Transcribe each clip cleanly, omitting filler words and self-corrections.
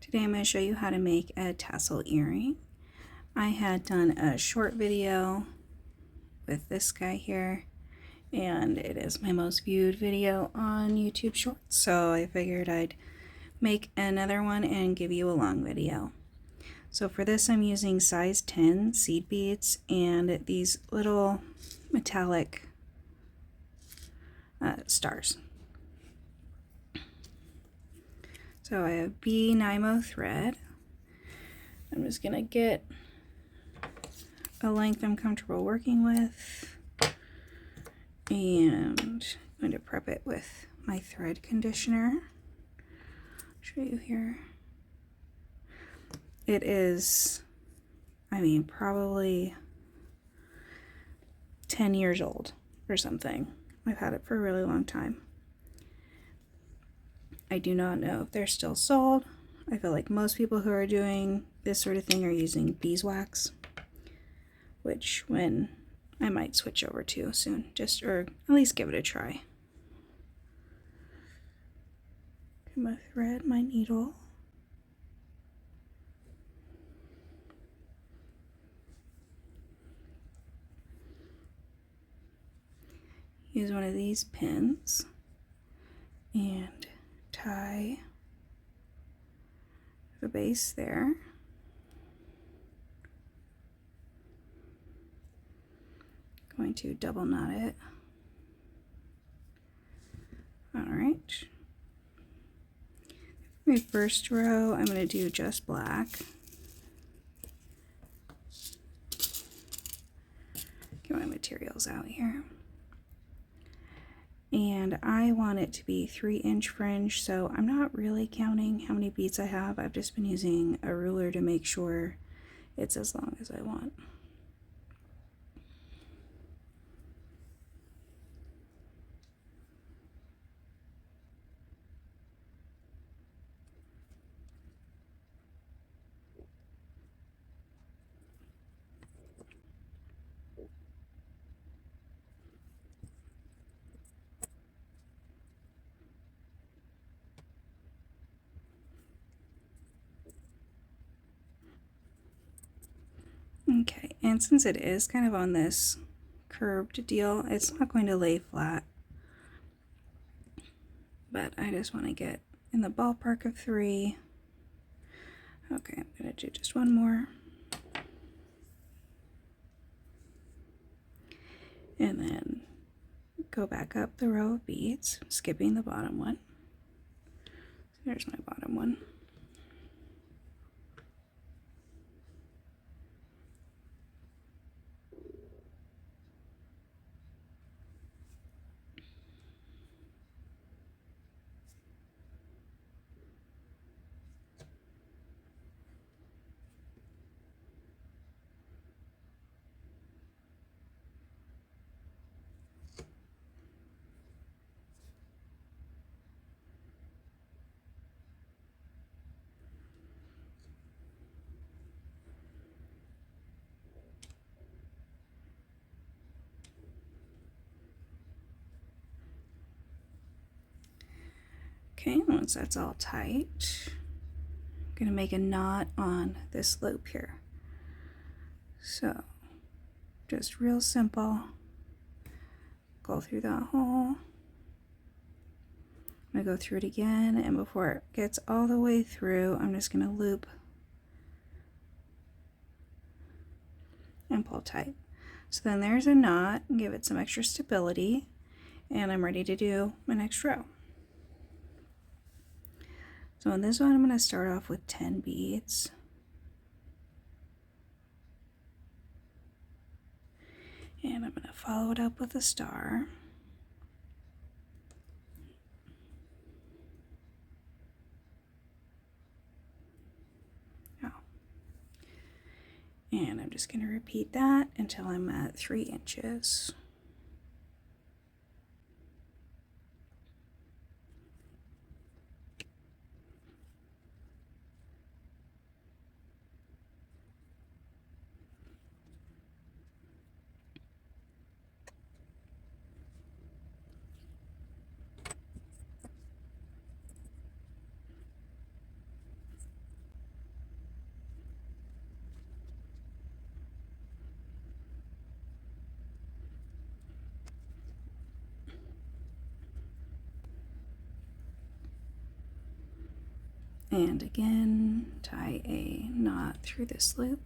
Today I'm going to show you how to make a tassel earring. I had done a short video with this guy here, and it is my most viewed video on YouTube Shorts, so I figured I'd make another one and give you a long video. So for this I'm using size 10 seed beads and these little metallic stars. So I have nymo thread. I'm just going to get a length I'm comfortable working with, and I'm going to prep it with my thread conditioner. I'll show you here. It is, probably 10 years old or something. I've had it for a really long time. I do not know if they're still sold. I feel like most people who are doing this sort of thing are using beeswax, which I might switch over to soon, or at least give it a try. My thread, my needle. Use one of these pins and tie the base there. Going to double knot it. Alright. My first row, I'm going to do just black. Get my materials out here. And I want it to be 3-inch fringe, so I'm not really counting how many beads I have. I've just been using a ruler to make sure it's as long as I want. Okay, and since it is kind of on this curved deal, it's not going to lay flat. But I just want to get in the ballpark of 3. Okay, I'm going to do just one more. And then go back up the row of beads, skipping the bottom one. So there's my bottom one. Okay, once that's all tight, I'm going to make a knot on this loop here. So, just real simple. Go through that hole. I'm going to go through it again, and before it gets all the way through, I'm just going to loop and pull tight. So then there's a knot, and give it some extra stability, and I'm ready to do my next row. So on this one, I'm going to start off with 10 beads. And I'm going to follow it up with a star. And I'm just going to repeat that until I'm at 3 inches. And again, tie a knot through this loop.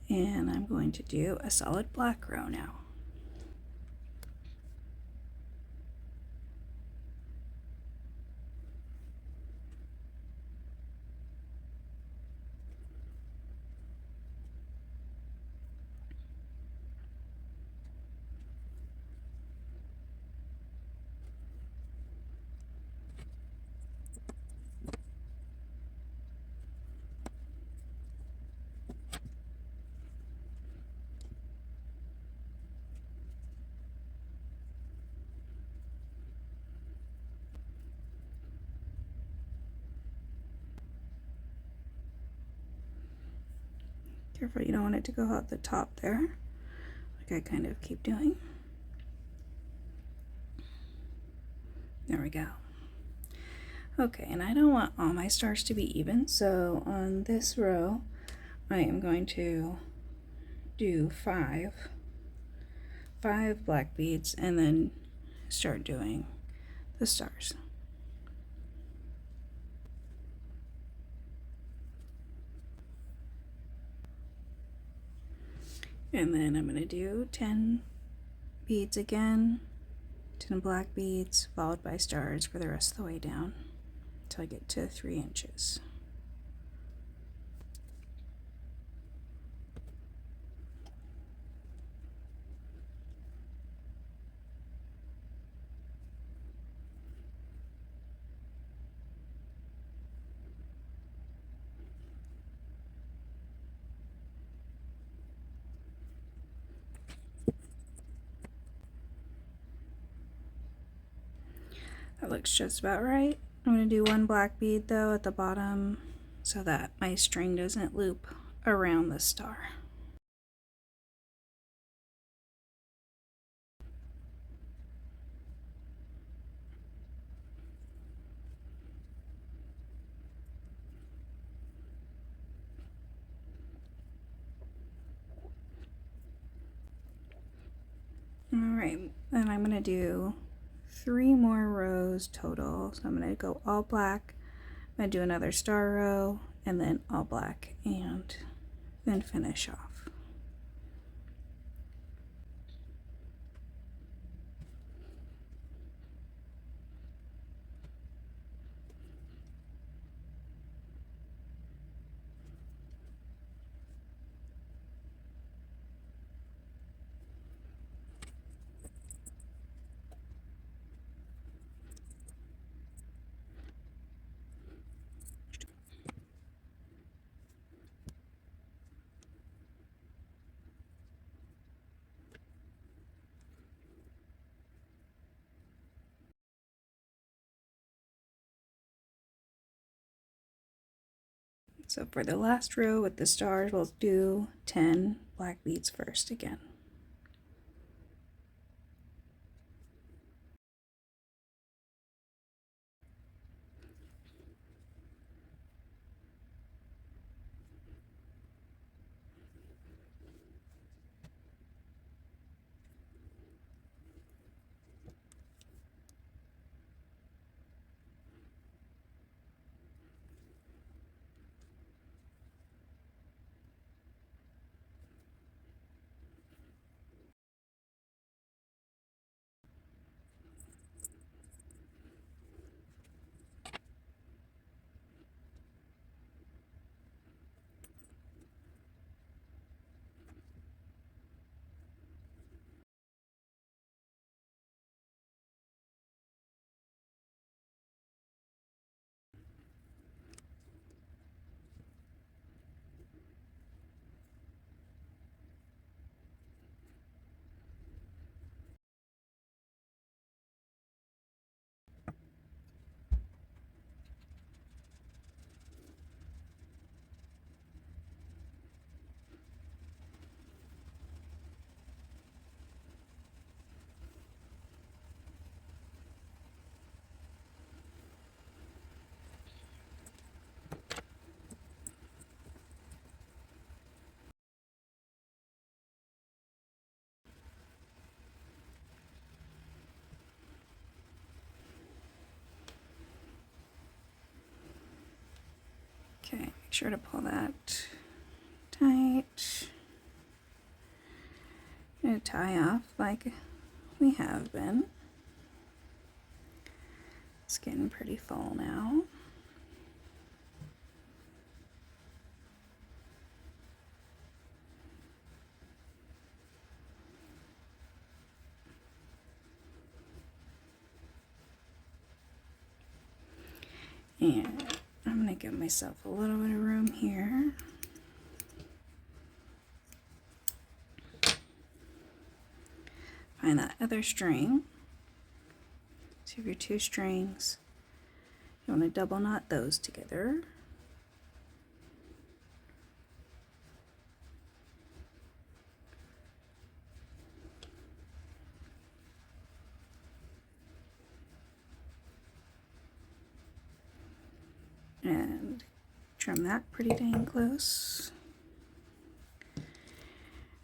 And I'm going to do a solid black row now. Careful, you don't want it to go out the top there, like I kind of keep doing. There we go. Okay, and I don't want all my stars to be even, so on this row, I am going to do five black beads and then start doing the stars. And then I'm going to do 10 beads again, 10 black beads, followed by stars for the rest of the way down until I get to 3 inches. That looks just about right. I'm going to do 1 black bead though at the bottom so that my string doesn't loop around the star. Alright, then I'm going to do 3 more rows total. So I'm going to go all black, I'm going to do another star row, and then all black, and then finish off. So for the last row with the stars, we'll do 10 black beads first again. Okay, make sure to pull that tight. And tie off like we have been. It's getting pretty full now. And I'm going to give myself a little bit of room here. Find that other string. So you have your 2 strings. You want to double knot those together. And trim that pretty dang close.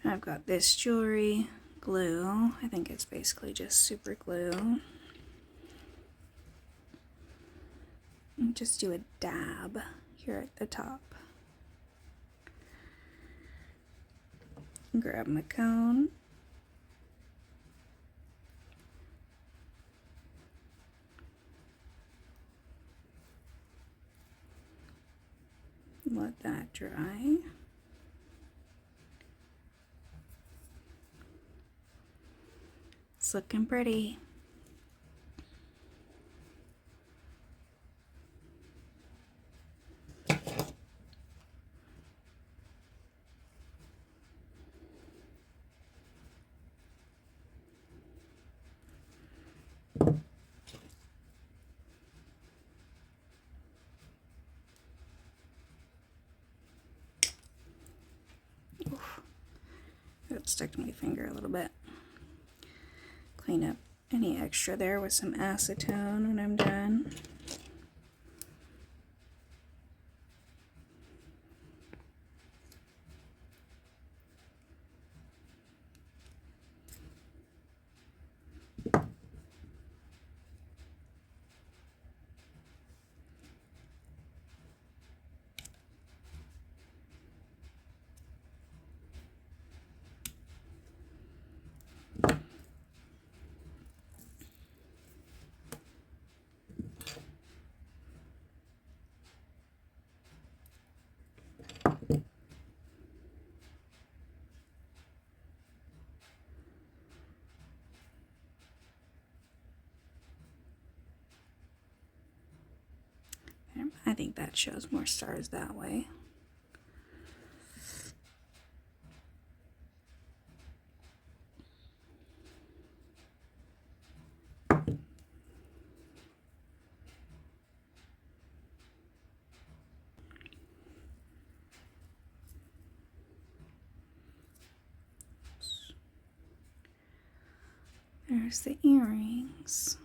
I've got this jewelry glue. I think it's basically just super glue. And just do a dab here at the top. Grab my cone. Let that dry. It's looking pretty. It stuck to my finger a little bit. Clean up any extra there with some acetone when I'm done. I think that shows more stars that way. There's the earrings.